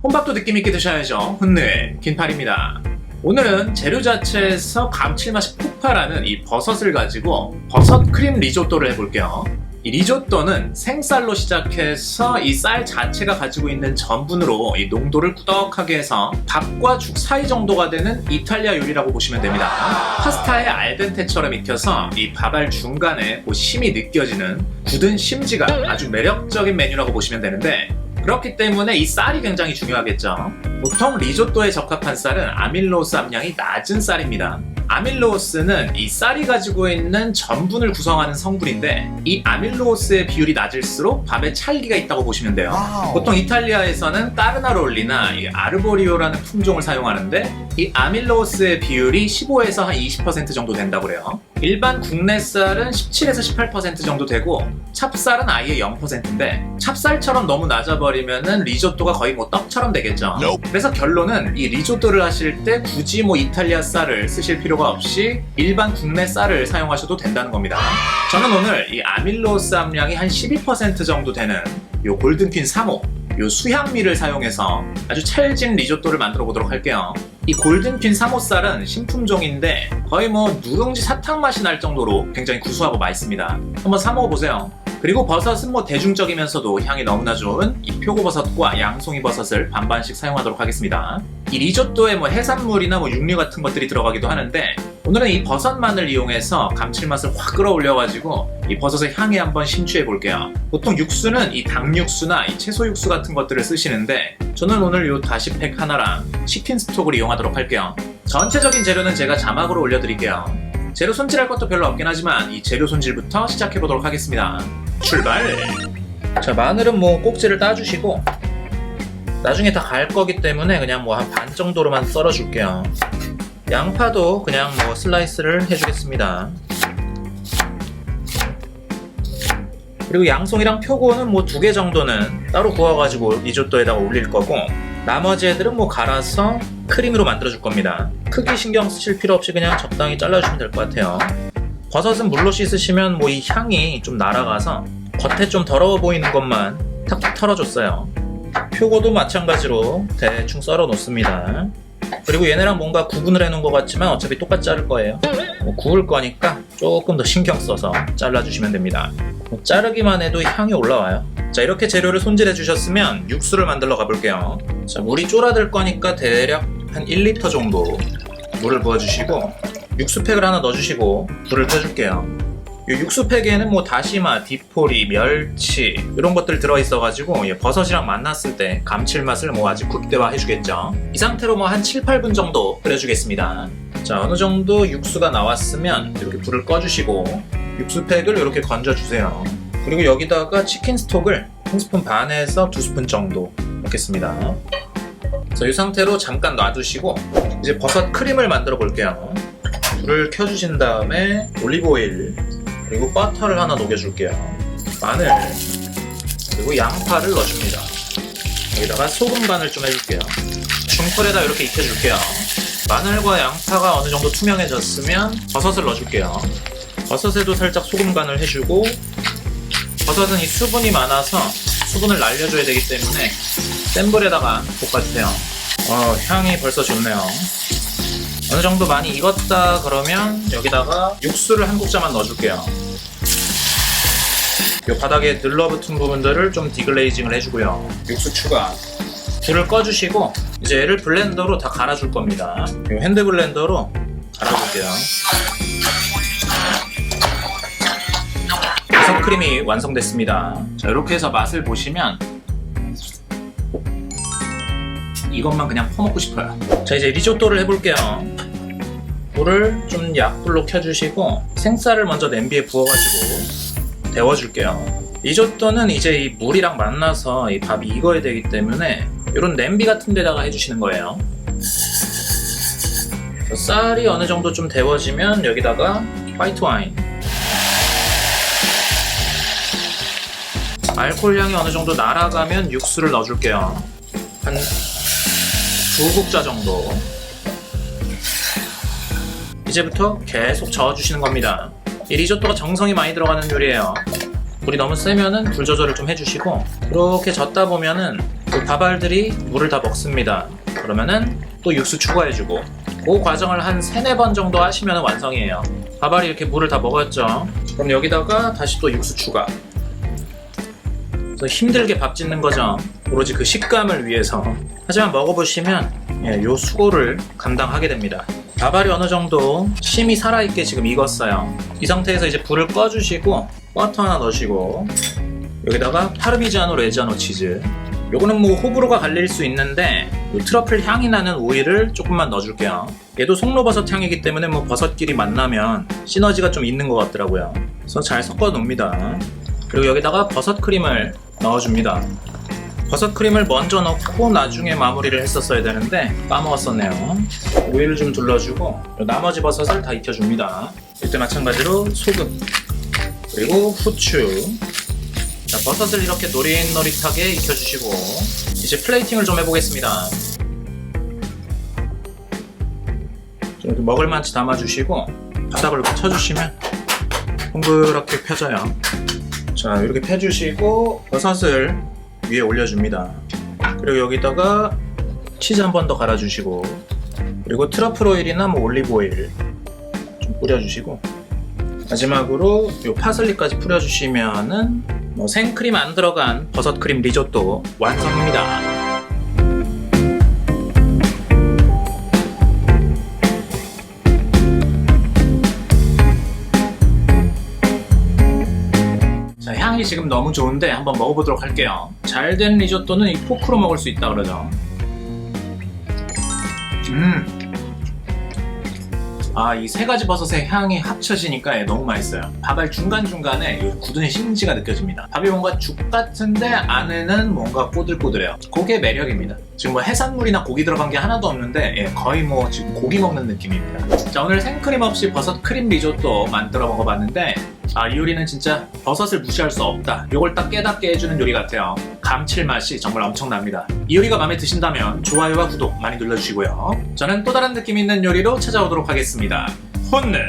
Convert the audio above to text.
혼밥도 느낌있게 드셔야죠. 흔늘 긴팔입니다. 오늘은 재료 자체에서 감칠맛이 폭발하는 이 버섯을 가지고 버섯 크림 리조또를 해볼게요. 이 리조또는 생쌀로 시작해서 이 쌀 자체가 가지고 있는 전분으로 이 농도를 꾸덕하게 해서 밥과 죽 사이 정도가 되는 이탈리아 요리라고 보시면 됩니다. 파스타의 알덴테처럼 익혀서 이 밥알 중간에 심이 느껴지는 굳은 심지가 아주 매력적인 메뉴라고 보시면 되는데, 그렇기 때문에 이 쌀이 굉장히 중요하겠죠. 보통 리조또에 적합한 쌀은 아밀로스 함량이 낮은 쌀입니다. 아밀로스는 이 쌀이 가지고 있는 전분을 구성하는 성분인데, 이 아밀로스의 비율이 낮을수록 밥에 찰기가 있다고 보시면 돼요. 보통 이탈리아에서는 까르나롤리나 이 아르보리오라는 품종을 사용하는데, 이 아밀로스의 비율이 15에서 한 20% 정도 된다고 그래요. 일반 국내 쌀은 17에서 18% 정도 되고, 찹쌀은 아예 0%인데 찹쌀처럼 너무 낮아버리면은 리조또가 거의 떡처럼 되겠죠. 그래서 결론은 이 리조또를 하실 때 굳이 이탈리아 쌀을 쓰실 필요가 없이 일반 국내 쌀을 사용하셔도 된다는 겁니다. 저는 오늘 이 아밀로스 함량이 한 12% 정도 되는 요 골든퀸 3호 요 수향미를 사용해서 아주 찰진 리조또를 만들어 보도록 할게요. 이 골든퀸 3호 쌀은 신품종인데 거의 누룽지 사탕 맛이 날 정도로 굉장히 구수하고 맛있습니다. 한번 사 먹어보세요. 그리고 버섯은 대중적이면서도 향이 너무나 좋은 이 표고버섯과 양송이 버섯을 반반씩 사용하도록 하겠습니다. 이 리조또에 해산물이나 육류 같은 것들이 들어가기도 하는데, 오늘은 이 버섯만을 이용해서 감칠맛을 확 끌어올려가지고 이 버섯의 향에 한번 심취해 볼게요. 보통 육수는 이 닭육수나 이 채소 육수 같은 것들을 쓰시는데, 저는 오늘 요 다시팩 하나랑 치킨 스톡을 이용하도록 할게요. 전체적인 재료는 제가 자막으로 올려드릴게요. 재료 손질할 것도 별로 없긴 하지만 이 재료 손질부터 시작해 보도록 하겠습니다. 출발! 자, 마늘은 꼭지를 따주시고 나중에 다 갈 거기 때문에 그냥 한 반 정도로만 썰어 줄게요. 양파도 그냥 슬라이스를 해주겠습니다. 그리고 양송이랑 표고는 2개 정도는 따로 구워가지고 리조또에다가 올릴 거고, 나머지 애들은 갈아서 크림으로 만들어줄 겁니다. 크기 신경 쓰실 필요 없이 그냥 적당히 잘라주시면 될 것 같아요. 버섯은 물로 씻으시면 이 향이 좀 날아가서 겉에 좀 더러워 보이는 것만 탁탁 털어줬어요. 표고도 마찬가지로 대충 썰어 놓습니다. 그리고 얘네랑 뭔가 구분을 해놓은 것 같지만 어차피 똑같이 자를 거예요. 구울 거니까 조금 더 신경 써서 잘라주시면 됩니다. 자르기만 해도 향이 올라와요. 자, 이렇게 재료를 손질해 주셨으면 육수를 만들러 가볼게요. 자, 물이 쫄아들 거니까 대략 한 1리터 정도 물을 부어주시고 육수팩을 하나 넣어주시고 불을 켜줄게요. 이 육수팩에는 다시마, 디포리, 멸치 이런 것들 들어있어가지고 버섯이랑 만났을 때 감칠맛을 아주 극대화 해주겠죠. 이 상태로 한 7, 8분 정도 끓여주겠습니다. 자, 어느 정도 육수가 나왔으면 이렇게 불을 꺼주시고 육수팩을 이렇게 건져주세요. 그리고 여기다가 치킨 스톡을 1스푼 반에서 2스푼 정도 넣겠습니다. 이 상태로 잠깐 놔두시고 이제 버섯 크림을 만들어 볼게요. 불을 켜주신 다음에 올리브오일 그리고 버터를 하나 녹여줄게요. 마늘 그리고 양파를 넣어줍니다. 여기다가 소금 간을 좀 해줄게요. 중불에다 이렇게 익혀줄게요. 마늘과 양파가 어느 정도 투명해졌으면 버섯을 넣어줄게요. 버섯에도 살짝 소금 간을 해주고, 버섯은 이 수분이 많아서 수분을 날려줘야 되기 때문에 센 불에다가 볶아주세요. 향이 벌써 좋네요. 어느 정도 많이 익었다 그러면 여기다가 육수를 한 국자만 넣어줄게요. 이 바닥에 늘러붙은 부분들을 좀 디글레이징을 해주고요. 육수 추가. 불을 꺼주시고 이제 얘를 블렌더로 다 갈아줄 겁니다. 이 핸드 블렌더로 갈아줄게요. 버섯 크림이 완성됐습니다. 자, 이렇게 해서 맛을 보시면 이것만 그냥 퍼먹고 싶어요. 자, 이제 리조또를 해볼게요. 불을 좀 약불로 켜주시고 생쌀을 먼저 냄비에 부어가지고 데워줄게요. 리조또는 이제 이 물이랑 만나서 이 밥이 익어야 되기 때문에 이런 냄비 같은 데다가 해주시는 거예요. 쌀이 어느 정도 좀 데워지면 여기다가 화이트 와인, 알코올 향이 어느 정도 날아가면 육수를 넣어줄게요. 한 2국자 정도. 이제부터 계속 저어주시는 겁니다. 이 리조또가 정성이 많이 들어가는 요리예요. 불이 너무 세면은 불 조절을 좀 해주시고, 이렇게 젓다 보면은 그 밥알들이 물을 다 먹습니다. 그러면은 또 육수 추가해주고, 그 과정을 한 3-4번 정도 하시면 완성이에요. 밥알이 이렇게 물을 다 먹었죠. 그럼 여기다가 다시 또 육수 추가. 그래서 힘들게 밥 짓는 거죠. 오로지 그 식감을 위해서. 하지만 먹어보시면 요 수고를 감당하게 됩니다. 밥알이 어느 정도 심이 살아있게 지금 익었어요. 이 상태에서 이제 불을 꺼주시고 버터 하나 넣으시고, 여기다가 파르미지아노 레지아노 치즈, 요거는 뭐 호불호가 갈릴 수 있는데 요 트러플 향이 나는 오일을 조금만 넣어줄게요. 얘도 송로버섯 향이기 때문에 뭐 버섯끼리 만나면 시너지가 좀 있는 것 같더라고요. 그래서 잘 섞어 놓습니다. 그리고 여기다가 버섯 크림을 넣어줍니다. 버섯 크림을 먼저 넣고 나중에 마무리를 했었어야 되는데 까먹었었네요. 오일을 좀 둘러주고 나머지 버섯을 다 익혀줍니다. 이때 마찬가지로 소금, 그리고 후추. 자, 버섯을 이렇게 노릿노릿하게 익혀주시고 이제 플레이팅을 좀 해보겠습니다. 좀 이렇게 먹을만치 담아주시고 바닥을 이렇게 쳐주시면 동그랗게 펴져요. 자, 이렇게 펴주시고 버섯을 위에 올려줍니다. 그리고 여기다가 치즈 한 번 더 갈아주시고, 그리고 트러플 오일이나 뭐 올리브 오일 좀 뿌려주시고, 마지막으로 요 파슬리까지 뿌려주시면은 뭐 생크림 안 들어간 버섯 크림 리조또 완성입니다. 자, 향이 지금 너무 좋은데 한번 먹어보도록 할게요. 잘된 리조또는 이 포크로 먹을 수 있다 그러죠. 이 3가지 버섯의 향이 합쳐지니까 너무 맛있어요. 밥알 중간중간에 굳은 심지가 느껴집니다. 밥이 뭔가 죽 같은데 안에는 뭔가 꼬들꼬들해요. 그게 매력입니다. 지금 뭐 해산물이나 고기 들어간 게 하나도 없는데 거의 뭐 지금 고기 먹는 느낌입니다. 자, 오늘 생크림 없이 버섯 크림 리조또 만들어 먹어봤는데 이 요리는 진짜 버섯을 무시할 수 없다. 요걸 딱 깨닫게 해주는 요리 같아요. 감칠맛이 정말 엄청납니다. 이 요리가 마음에 드신다면 좋아요와 구독 많이 눌러주시고요. 저는 또 다른 느낌 있는 요리로 찾아오도록 하겠습니다. 혼내!